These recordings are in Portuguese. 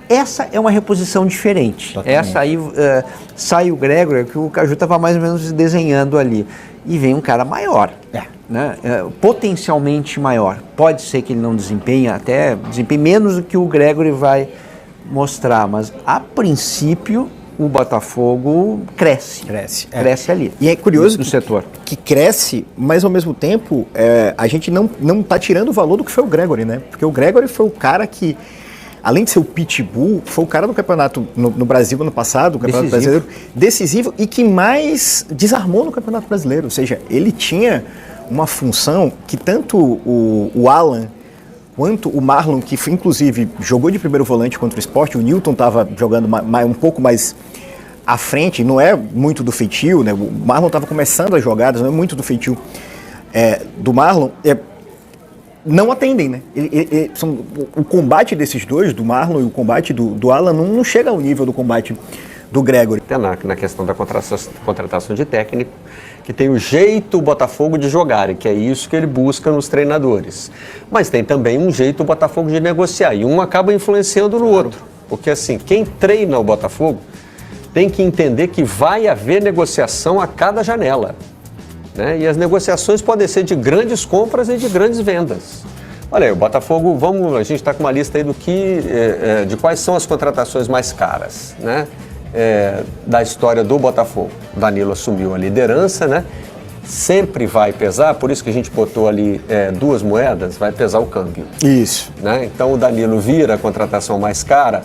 Essa é uma reposição diferente. Totalmente. Essa aí sai o Gregory, que o Caju estava mais ou menos desenhando ali, e vem um cara maior, né? Potencialmente maior. Pode ser que ele não desempenhe menos do que o Gregory vai mostrar, mas a princípio o Botafogo cresce ali. E é curioso no setor. Que cresce, mas ao mesmo tempo a gente não está tirando o valor do que foi o Gregory, né? Porque o Gregory foi o cara que, além de ser o pitbull, foi o cara do campeonato no Brasil ano passado, o campeonato brasileiro, decisivo e que mais desarmou no campeonato brasileiro. Ou seja, ele tinha uma função que tanto o Alan quanto o Marlon, que inclusive jogou de primeiro volante contra o Sport, o Newton estava jogando um pouco mais à frente, não é muito do feitio, né? O Marlon estava começando as jogadas, não é muito do feitio do Marlon. Não atendem, né? O combate desses dois, do Marlon e o combate do Alan, não chega ao nível do combate do Gregory. Até na questão da contratação de técnico, que tem o jeito o Botafogo de jogar, e que é isso que ele busca nos treinadores. Mas tem também um jeito o Botafogo de negociar, e um acaba influenciando no outro. Porque assim, quem treina o Botafogo tem que entender que vai haver negociação a cada janela, né? E as negociações podem ser de grandes compras e de grandes vendas. Olha aí, o Botafogo, a gente está com uma lista aí de quais são as contratações mais caras, né? Da história do Botafogo. O Danilo assumiu a liderança, né? Sempre vai pesar, por isso que a gente botou ali duas moedas, vai pesar o câmbio. Isso. Né? Então o Danilo vira a contratação mais cara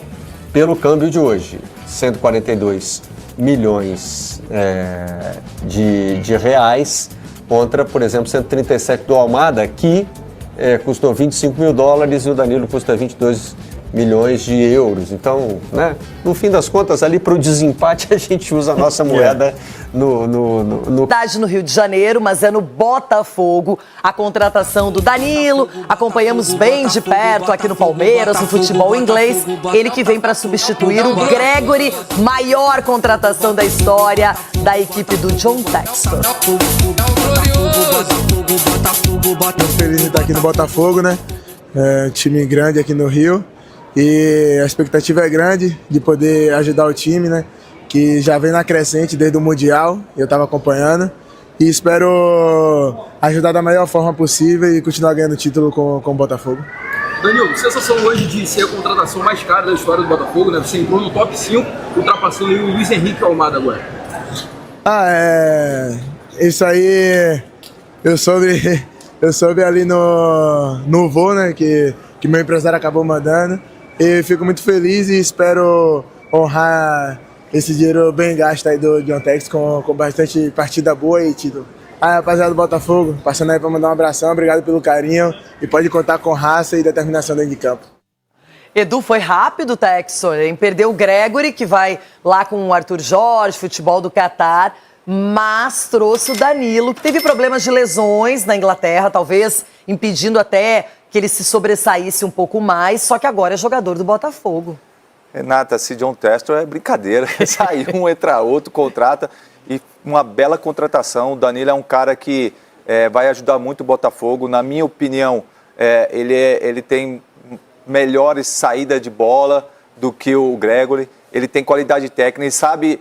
pelo câmbio de hoje, 142 milhões de reais, contra, por exemplo, 137 do Almada, que custou 25 mil dólares e o Danilo custa 22 milhões de euros. Então, né, no fim das contas, ali para o desempate, a gente usa a nossa moeda no Rio de Janeiro, mas é no Botafogo a contratação do Danilo. Acompanhamos bem de perto aqui no Palmeiras, no futebol inglês. Ele que vem para substituir o Gregory, maior contratação da história da equipe do John Textor. Estou feliz de estar aqui no Botafogo, né? Time grande aqui no Rio. E a expectativa é grande de poder ajudar o time, né? Que já vem na crescente desde o Mundial, eu estava acompanhando. E espero ajudar da melhor forma possível e continuar ganhando título com o Botafogo. Danilo, sensação hoje de ser a contratação mais cara da história do Botafogo, né? Você entrou no top 5, ultrapassando o Luiz Henrique Almada agora. Isso aí eu soube ali no voo, né? Que meu empresário acabou mandando. E fico muito feliz e espero honrar esse dinheiro bem gasto aí do John Tex com bastante partida boa e título. Rapaziada do Botafogo, passando aí para mandar um abração, obrigado pelo carinho e pode contar com raça e determinação dentro de campo. Edu, foi rápido, Textor, hein? Perdeu o Gregory, que vai lá com o Arthur Jorge, futebol do Catar, mas trouxe o Danilo, que teve problemas de lesões na Inglaterra, talvez impedindo até que ele se sobressaísse um pouco mais, só que agora é jogador do Botafogo. Renata, se John Textor é brincadeira, sai um, entra outro, contrata, e uma bela contratação. O Danilo é um cara que vai ajudar muito o Botafogo, na minha opinião, ele tem melhores saídas de bola do que o Gregory, ele tem qualidade técnica, ele sabe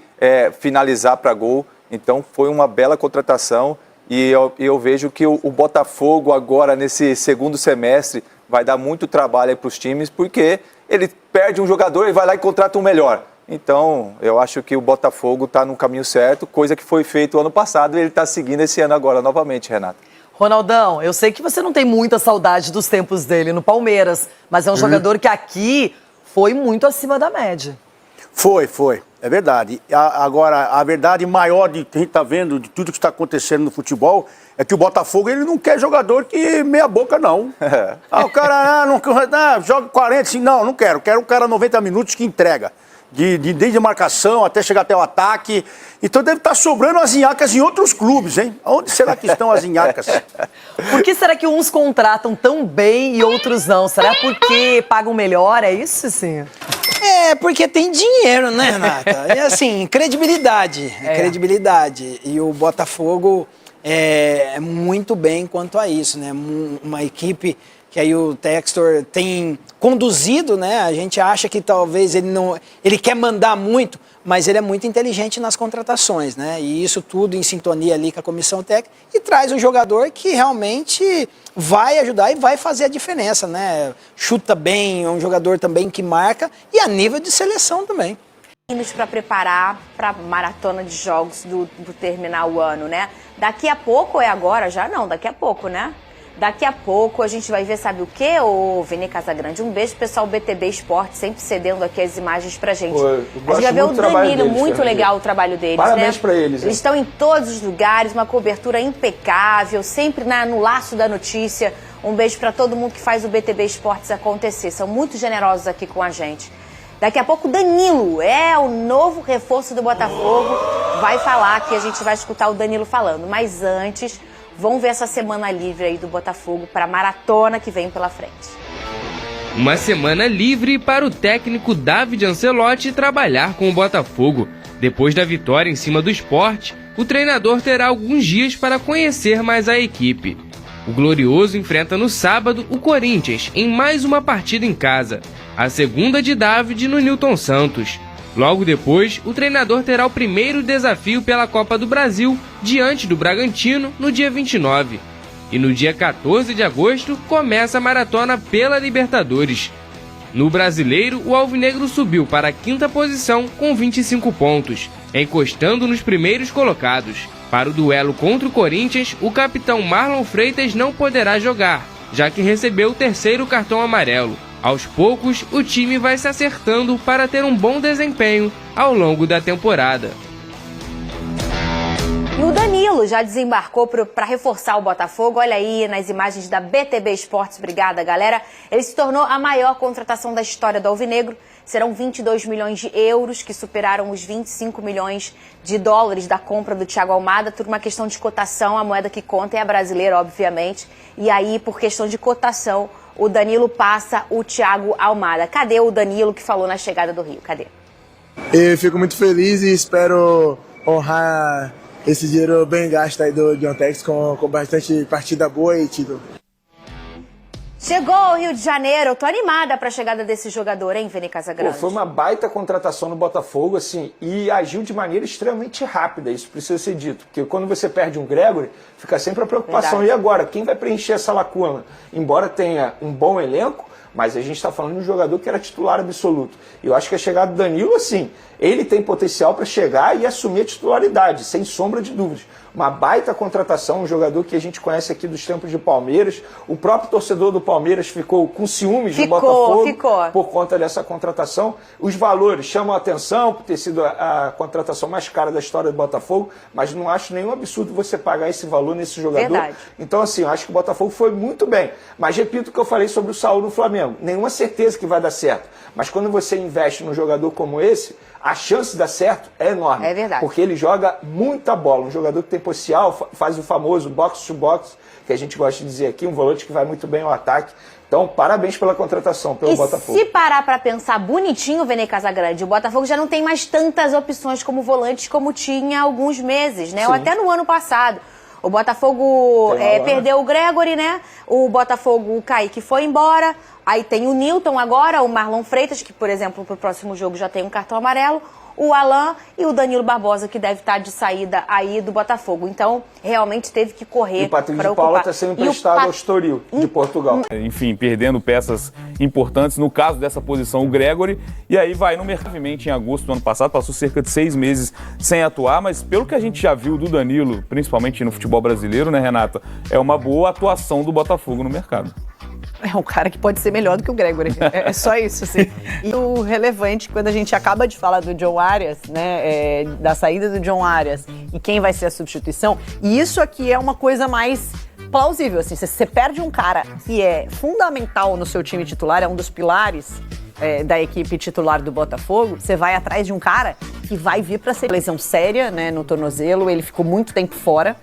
finalizar para gol, então foi uma bela contratação. E eu vejo que o Botafogo agora, nesse segundo semestre, vai dar muito trabalho para os times, porque ele perde um jogador e vai lá e contrata um melhor. Então, eu acho que o Botafogo está no caminho certo, coisa que foi feito ano passado e ele está seguindo esse ano agora novamente, Renata. Ronaldão, eu sei que você não tem muita saudade dos tempos dele no Palmeiras, mas é um jogador que aqui foi muito acima da média. Foi. É verdade. Agora, a verdade maior de que a gente está vendo, de tudo que está acontecendo no futebol, é que o Botafogo ele não quer jogador que meia boca, não. O cara joga 40, assim, não quero. Quero um cara 90 minutos que entrega. Desde a marcação até chegar até o ataque. Então deve estar sobrando as inhacas em outros clubes, hein? Onde será que estão as inhacas? Por que será que uns contratam tão bem e outros não? Será porque pagam melhor? É isso, sim? Porque tem dinheiro, né, Renata? É assim, credibilidade. Credibilidade. E o Botafogo é muito bem quanto a isso, né? Uma equipe que aí o Textor tem conduzido, né? A gente acha que talvez ele quer mandar muito, mas ele é muito inteligente nas contratações, né? E isso tudo em sintonia ali com a comissão técnica e traz um jogador que realmente vai ajudar e vai fazer a diferença, né? Chuta bem, é um jogador também que marca e a nível de seleção também. Para preparar para a maratona de jogos do terminar o ano, né? Daqui a pouco, ou é agora já? Não, daqui a pouco, né? Daqui a pouco a gente vai ver, sabe o quê, ô Vini Casagrande? Um beijo pro pessoal BTB Esporte, sempre cedendo aqui as imagens pra gente. Pô, a gente vai ver o Danilo, muito legal o trabalho deles, Parabéns né? pra eles. Eles estão em todos os lugares, uma cobertura impecável, sempre no laço da notícia. Um beijo pra todo mundo que faz o BTB Esportes acontecer. São muito generosos aqui com a gente. Daqui a pouco o Danilo, o novo reforço do Botafogo, vai falar, que a gente vai escutar o Danilo falando. Mas antes, vamos ver essa semana livre aí do Botafogo para a maratona que vem pela frente. Uma semana livre para o técnico David Ancelotti trabalhar com o Botafogo. Depois da vitória em cima do Sport, o treinador terá alguns dias para conhecer mais a equipe. O Glorioso enfrenta no sábado o Corinthians em mais uma partida em casa, a segunda de David no Newton Santos. Logo depois, o treinador terá o primeiro desafio pela Copa do Brasil diante do Bragantino no dia 29. E no dia 14 de agosto começa a maratona pela Libertadores. No Brasileiro, o Alvinegro subiu para a 5ª posição com 25 pontos, encostando nos primeiros colocados. Para o duelo contra o Corinthians, o capitão Marlon Freitas não poderá jogar, já que recebeu o 3º cartão amarelo. Aos poucos, o time vai se acertando para ter um bom desempenho ao longo da temporada. E o Danilo já desembarcou para reforçar o Botafogo. Olha aí nas imagens da BTB Esportes. Obrigada, galera. Ele se tornou a maior contratação da história do Alvinegro. Serão 22 milhões de euros, que superaram os 25 milhões de dólares da compra do Thiago Almada. Tudo uma questão de cotação, a moeda que conta é a brasileira, obviamente. E aí, por questão de cotação, o Danilo passa o Thiago Almada. Cadê o Danilo que falou na chegada do Rio? Cadê? Eu fico muito feliz e espero honrar esse dinheiro bem gasto aí do John Tex com bastante partida boa e título. Chegou ao Rio de Janeiro, eu tô animada para a chegada desse jogador, hein, Vini Casagrande? Foi uma baita contratação no Botafogo, assim, e agiu de maneira extremamente rápida, isso precisa ser dito, porque quando você perde um Gregory, fica sempre a preocupação, e agora, quem vai preencher essa lacuna? Embora tenha um bom elenco, mas a gente está falando de um jogador que era titular absoluto. E eu acho que a chegada do Danilo, assim, ele tem potencial para chegar e assumir a titularidade, sem sombra de dúvidas. Uma baita contratação, um jogador que a gente conhece aqui dos tempos de Palmeiras. O próprio torcedor do Palmeiras ficou com ciúmes do Botafogo por conta dessa contratação. Os valores chamam a atenção por ter sido a contratação mais cara da história do Botafogo, mas não acho nenhum absurdo você pagar esse valor nesse jogador. Verdade. Então, assim, eu acho que o Botafogo foi muito bem. Mas repito o que eu falei sobre o Saúl no Flamengo. Nenhuma certeza que vai dar certo. Mas quando você investe num jogador como esse, a chance de dar certo é enorme. É verdade. Porque ele joga muita bola. Um jogador que tem potencial, faz o famoso box-to-box, que a gente gosta de dizer aqui, um volante que vai muito bem ao ataque. Então, parabéns pela contratação, pelo Botafogo. Se parar para pensar bonitinho, Vene Casagrande, o Botafogo já não tem mais tantas opções como volantes como tinha há alguns meses, né? Ou até no ano passado. O Botafogo perdeu o Gregory, né? O Botafogo, o Kaique foi embora. Aí tem o Newton agora, o Marlon Freitas, que, por exemplo, para o próximo jogo já tem um cartão amarelo. O Alan e o Danilo Barbosa, que deve estar de saída aí do Botafogo. Então, realmente teve que correr. E o Patrick de Paula está sendo emprestado ao Estoril, de Portugal. Enfim, perdendo peças importantes. No caso dessa posição, o Gregory. E aí vai no mercado. Em agosto do ano passado, passou cerca de 6 meses sem atuar. Mas pelo que a gente já viu do Danilo, principalmente no futebol brasileiro, né, Renata? É uma boa atuação do Botafogo no mercado. É um cara que pode ser melhor do que o Gregory. É só isso, assim. E o relevante, quando a gente acaba de falar do John Arias, né, da saída do John Arias e quem vai ser a substituição, e isso aqui é uma coisa mais plausível, assim. Você perde um cara que é fundamental no seu time titular, é um dos pilares da equipe titular do Botafogo, você vai atrás de um cara que vai vir para ser lesão séria, né, no tornozelo, ele ficou muito tempo fora.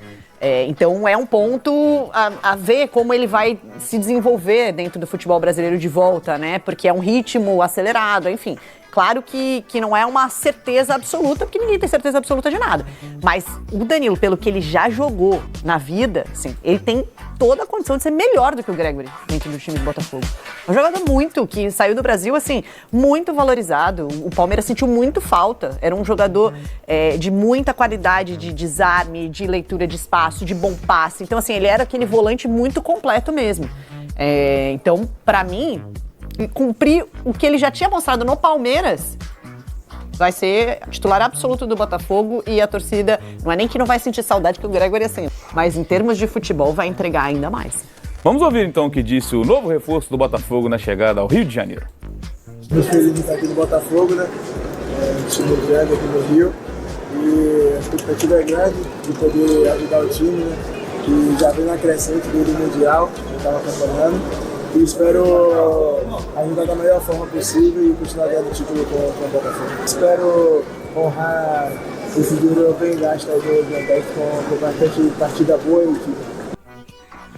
Então é um ponto a ver como ele vai se desenvolver dentro do futebol brasileiro de volta, né? Porque é um ritmo acelerado, enfim. Claro que não é uma certeza absoluta, porque ninguém tem certeza absoluta de nada. Mas o Danilo, pelo que ele já jogou na vida, assim, ele tem toda a condição de ser melhor do que o Gregori dentro do time do Botafogo. É um jogador que saiu do Brasil, assim, muito valorizado. O Palmeiras sentiu muito falta. Era um jogador de muita qualidade de desarme, de leitura de espaço, de bom passe. Então, assim, ele era aquele volante muito completo mesmo. Então, pra mim, cumprir o que ele já tinha mostrado no Palmeiras, vai ser titular absoluto do Botafogo e a torcida, não é nem que não vai sentir saudade que o Gregori é assim, mas em termos de futebol vai entregar ainda mais. Vamos ouvir então o que disse o novo reforço do Botafogo na chegada ao Rio de Janeiro. Muito feliz de estar aqui no Botafogo, né? Um time grande aqui no Rio. E a expectativa é grande de poder ajudar o time, né? Que já vem na crescente desde o Mundial, eu estava acompanhando. E espero ajudar da melhor forma possível e continuar ganhando o título com o Botafogo. Espero honrar esse dinheiro bem gasto aí do Biantec com bastante partida boa e título.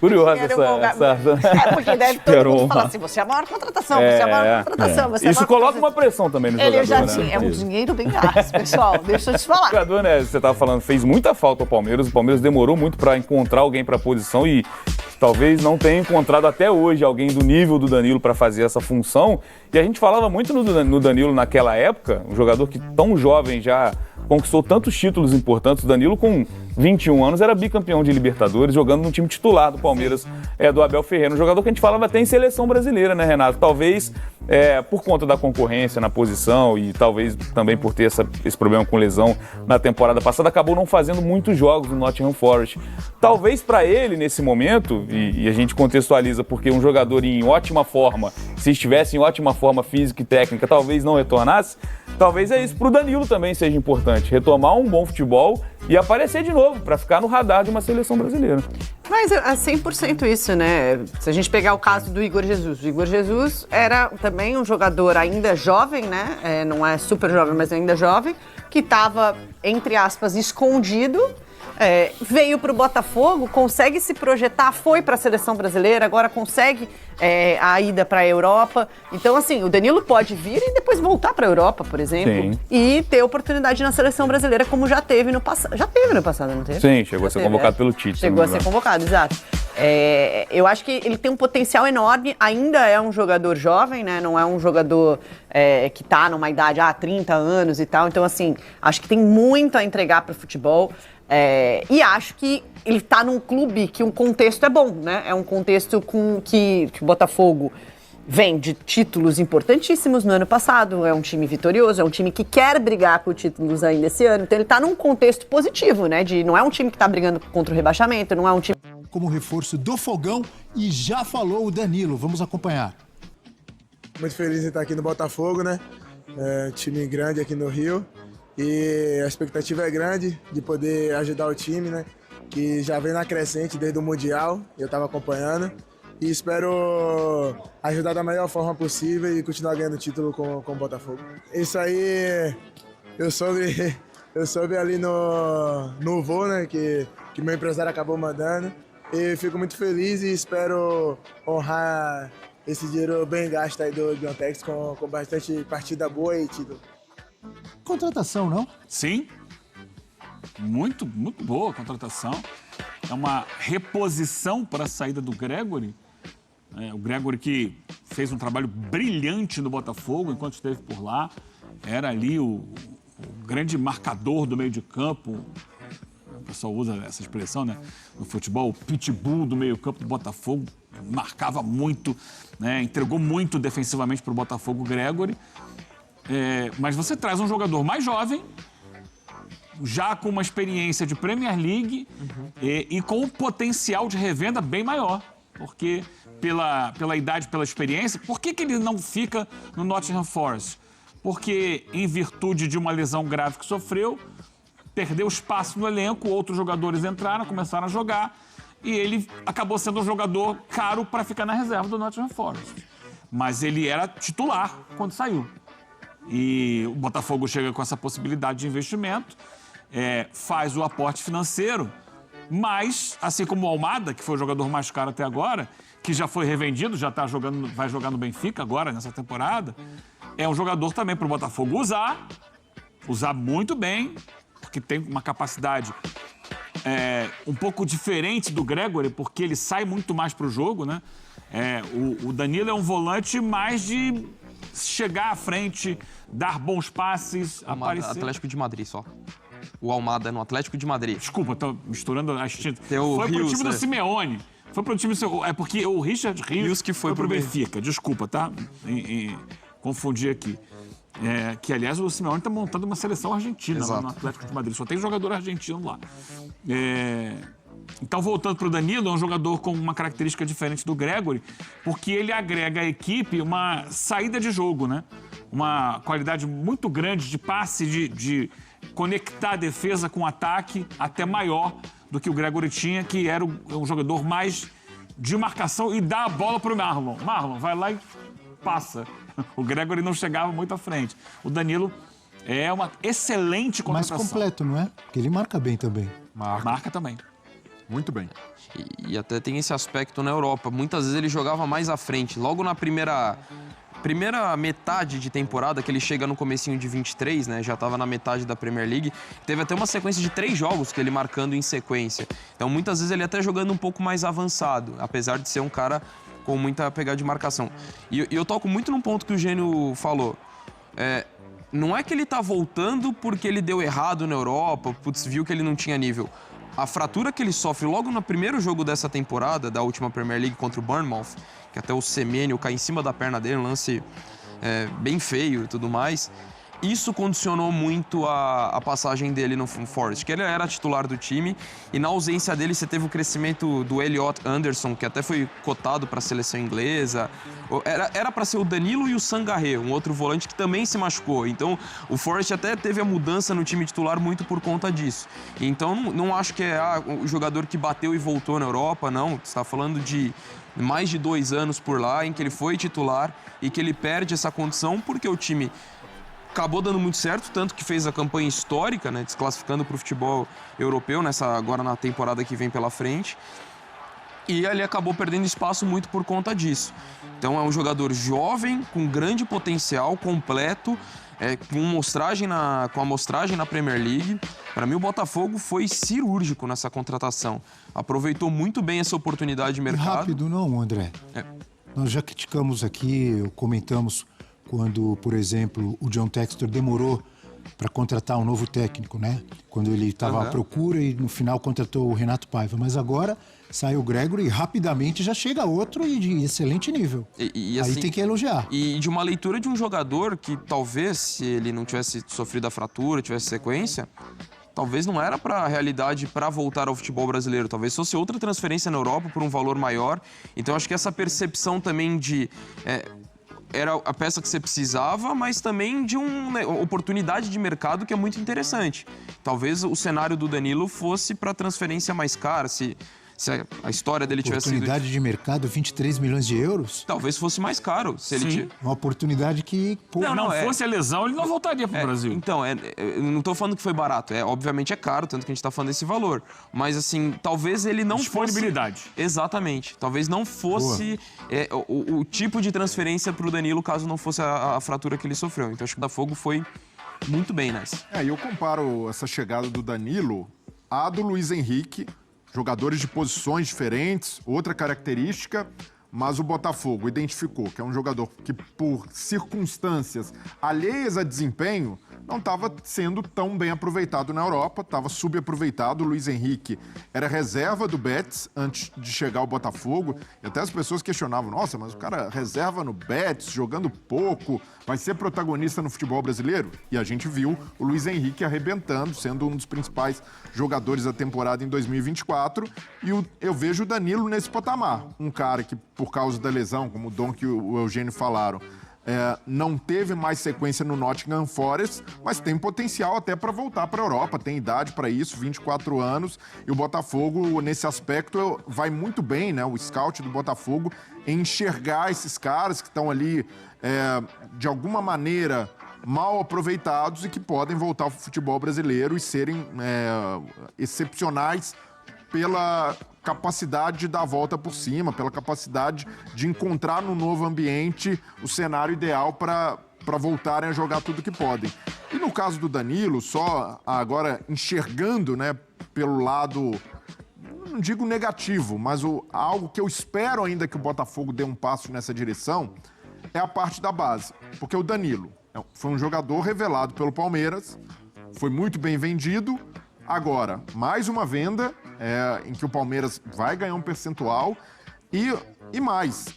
Curiosa essa... porque deve todo mundo falar assim, você é a maior contratação, você é a maior contratação. Você Isso coloca uma pressão também no jogador, já né? É um dinheiro bem gasto, pessoal, deixa eu te falar. O jogador, né, você estava falando, fez muita falta ao Palmeiras, o Palmeiras demorou muito para encontrar alguém para a posição e talvez não tenha encontrado até hoje alguém do nível do Danilo para fazer essa função. E a gente falava muito no Danilo naquela época, um jogador que tão jovem já conquistou tantos títulos importantes. O Danilo, com 21 anos, era bicampeão de Libertadores, jogando no time titular do Palmeiras, do Abel Ferreira. Um jogador que a gente falava até em seleção brasileira, né, Renato? Talvez por conta da concorrência na posição e talvez também por ter esse problema com lesão na temporada passada, acabou não fazendo muitos jogos no Nottingham Forest. Talvez para ele, nesse momento, e a gente contextualiza porque um jogador em ótima forma, se estivesse em ótima forma física e técnica, talvez não retornasse. Talvez isso para o Danilo também seja importante, retomar um bom futebol e aparecer de novo, para ficar no radar de uma seleção brasileira. Mas é 100% isso, né? Se a gente pegar o caso do Igor Jesus, o Igor Jesus era também um jogador ainda jovem, né? Não é super jovem, mas ainda jovem, que estava, entre aspas, escondido. Veio para o Botafogo, consegue se projetar, foi para a seleção brasileira, agora consegue a ida para a Europa. Então, assim, o Danilo pode vir e depois voltar para a Europa, por exemplo, Sim. e ter oportunidade na seleção brasileira, como já teve no passado. Já teve no passado, não teve? Sim, chegou a ser convocado pelo Tite. Chegou a ser convocado, exato. Eu acho que ele tem um potencial enorme, ainda é um jogador jovem, né? Não é um jogador que está numa idade, 30 anos e tal. Então, assim, acho que tem muito a entregar para o futebol. E acho que ele está num clube que um contexto é bom, né? É um contexto que o Botafogo vem de títulos importantíssimos no ano passado, é um time vitorioso, é um time que quer brigar por títulos ainda esse ano. Então ele está num contexto positivo, né? Não é um time que está brigando contra o rebaixamento, não é um time... Como reforço do Fogão, e já falou o Danilo, vamos acompanhar. Muito feliz em estar aqui no Botafogo, né? Time grande aqui no Rio. E a expectativa é grande de poder ajudar o time, né? Que já vem na crescente desde o Mundial, eu estava acompanhando. E espero ajudar da melhor forma possível e continuar ganhando título com o Botafogo. Isso aí eu soube ali no voo, né? Que meu empresário acabou mandando. E fico muito feliz e espero honrar esse dinheiro bem gasto aí do Biantec com bastante partida boa e título. Contratação, não? Sim, muito boa a contratação. É uma reposição para a saída do Gregori. O Gregori que fez um trabalho brilhante no Botafogo enquanto esteve por lá. Era ali o grande marcador do meio de campo. O pessoal usa essa expressão, né? No futebol, o pitbull do meio campo do Botafogo. Marcava muito, né? Entregou muito defensivamente para o Botafogo, o Gregori. Mas você traz um jogador mais jovem, já com uma experiência de Premier League e com um potencial de revenda bem maior. Porque pela idade, pela experiência, por que ele não fica no Nottingham Forest? Porque em virtude de uma lesão grave que sofreu, perdeu espaço no elenco, outros jogadores entraram, começaram a jogar e ele acabou sendo um jogador caro para ficar na reserva do Nottingham Forest. Mas ele era titular quando saiu. E o Botafogo chega com essa possibilidade de investimento, faz o aporte financeiro, mas, assim como o Almada, que foi o jogador mais caro até agora, que já foi revendido, vai jogar no Benfica agora, nessa temporada, é um jogador também para o Botafogo usar muito bem, porque tem uma capacidade um pouco diferente do Gregori, porque ele sai muito mais para o jogo, né? O Danilo é um volante mais de chegar à frente, dar bons passes, aparecer. Atlético de Madrid só. O Almada no Atlético de Madrid. Desculpa, tô misturando as tintas. Foi pro time do Simeone. Foi pro time do... É porque o Richard Rios que foi pro Benfica. Desculpa, tá? Confundi aqui. Que, aliás, o Simeone tá montando uma seleção argentina lá no Atlético de Madrid. Só tem jogador argentino lá. Então, voltando pro Danilo, é um jogador com uma característica diferente do Gregori, porque ele agrega à equipe uma saída de jogo, né? Uma qualidade muito grande de passe, de conectar a defesa com o ataque, até maior do que o Gregori tinha, que era um jogador mais de marcação e dá a bola pro Marlon. Marlon, vai lá e passa. O Gregori não chegava muito à frente. O Danilo é uma excelente contratação. Mais completo, não é? Porque ele marca bem também. Marca também. Muito bem. E até tem esse aspecto na Europa. Muitas vezes ele jogava mais à frente. Logo na primeira metade de temporada, que ele chega no comecinho de 23, né? Já estava na metade da Premier League. Teve até uma sequência de 3 jogos que ele marcando em sequência. Então, muitas vezes ele até jogando um pouco mais avançado, apesar de ser um cara com muita pegada de marcação. E eu toco muito num ponto que o Gênio falou. Não é que ele tá voltando porque ele deu errado na Europa, putz, viu que ele não tinha nível. A fratura que ele sofre logo no primeiro jogo dessa temporada, da última Premier League contra o Bournemouth, que até o Semenyo cai em cima da perna dele, um lance bem feio e tudo mais, isso condicionou muito a passagem dele no Forest, que ele era titular do time, e na ausência dele você teve o crescimento do Elliot Anderson, que até foi cotado para a seleção inglesa. Era para ser o Danilo e o Sangaré, um outro volante que também se machucou. Então o Forest até teve a mudança no time titular muito por conta disso. Então não acho que é o jogador que bateu e voltou na Europa, não. Você está falando de mais de 2 anos por lá, em que ele foi titular e que ele perde essa condição porque o time acabou dando muito certo, tanto que fez a campanha histórica, né, desclassificando para o futebol europeu agora na temporada que vem pela frente. E ele acabou perdendo espaço muito por conta disso. Então é um jogador jovem, com grande potencial, completo, com amostragem na Premier League. Para mim o Botafogo foi cirúrgico nessa contratação. Aproveitou muito bem essa oportunidade de mercado. Rápido não, André. Nós já criticamos aqui, comentamos quando, por exemplo, o John Textor demorou para contratar um novo técnico, né? Quando ele estava à procura e no final contratou o Renato Paiva. Mas agora saiu o Gregori e rapidamente já chega outro e de excelente nível. Aí assim, tem que elogiar. E de uma leitura de um jogador que talvez, se ele não tivesse sofrido a fratura, tivesse sequência, talvez não era para a realidade para voltar ao futebol brasileiro. Talvez fosse outra transferência na Europa por um valor maior. Então acho que essa percepção também de... era a peça que você precisava, mas também de uma oportunidade de mercado que é muito interessante. Talvez o cenário do Danilo fosse para transferência mais cara, se a história dele tivesse sido... Oportunidade de mercado, 23 milhões de euros? Talvez fosse mais caro. Se ele Uma oportunidade que... Não fosse a lesão, ele não voltaria para o Brasil. Então, eu não estou falando que foi barato. Obviamente é caro, tanto que a gente está falando desse valor. Mas, assim, talvez ele não disponibilidade. Fosse... Exatamente. Talvez não fosse o tipo de transferência para o Danilo, caso não fosse a fratura que ele sofreu. Então, acho que o Botafogo foi muito bem nessa. E eu comparo essa chegada do Danilo à do Luiz Henrique, jogadores de posições diferentes, outra característica, mas o Botafogo identificou que é um jogador que, por circunstâncias alheias a desempenho, não estava sendo tão bem aproveitado na Europa, estava subaproveitado. O Luiz Henrique era reserva do Betis antes de chegar ao Botafogo, e até as pessoas questionavam, nossa, mas o cara reserva no Betis, jogando pouco, vai ser protagonista no futebol brasileiro? E a gente viu o Luiz Henrique arrebentando, sendo um dos principais jogadores da temporada em 2024, e eu vejo o Danilo nesse patamar, um cara que, por causa da lesão, como o Dom e o Eugênio falaram, não teve mais sequência no Nottingham Forest, mas tem potencial até para voltar para a Europa, tem idade para isso, 24 anos, e o Botafogo, nesse aspecto, vai muito bem, né? O scout do Botafogo, em enxergar esses caras que estão ali, de alguma maneira, mal aproveitados e que podem voltar ao futebol brasileiro e serem excepcionais pela capacidade de dar a volta por cima, pela capacidade de encontrar no novo ambiente o cenário ideal para para voltarem a jogar tudo que podem. E no caso do Danilo, só agora enxergando, né, pelo lado, não digo negativo, mas algo que eu espero ainda que o Botafogo dê um passo nessa direção, é a parte da base. Porque o Danilo foi um jogador revelado pelo Palmeiras, foi muito bem vendido. Agora, mais uma venda em que o Palmeiras vai ganhar um percentual. E mais,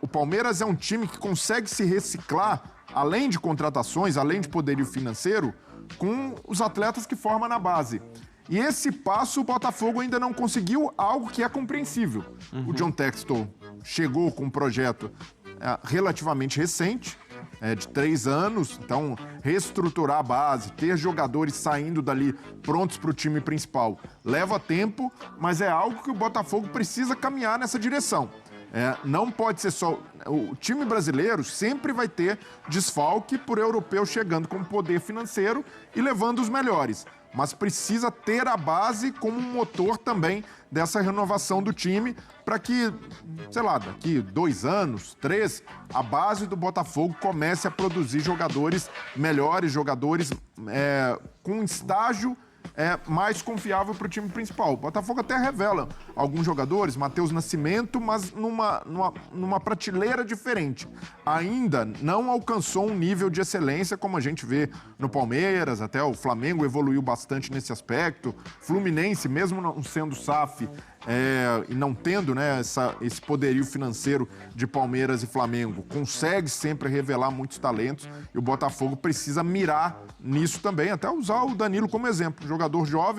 o Palmeiras é um time que consegue se reciclar, além de contratações, além de poderio financeiro, com os atletas que forma na base. E esse passo o Botafogo ainda não conseguiu, algo que é compreensível. O John Textor chegou com um projeto relativamente recente, de 3 anos, então reestruturar a base, ter jogadores saindo dali prontos para o time principal, leva tempo, mas é algo que o Botafogo precisa caminhar nessa direção. Não pode ser só... O time brasileiro sempre vai ter desfalque por europeu chegando com poder financeiro e levando os melhores. Mas precisa ter a base como um motor também dessa renovação do time para que, sei lá, daqui 2 anos, 3, a base do Botafogo comece a produzir jogadores melhores, jogadores com estágio mais confiável para o time principal. O Botafogo até revela alguns jogadores, Matheus Nascimento, mas numa prateleira diferente. Ainda não alcançou um nível de excelência como a gente vê no Palmeiras, até o Flamengo evoluiu bastante nesse aspecto. Fluminense, mesmo não sendo SAF e não tendo, né, esse poderio financeiro de Palmeiras e Flamengo, consegue sempre revelar muitos talentos e o Botafogo precisa mirar nisso também, até usar o Danilo como exemplo, jogador jovem.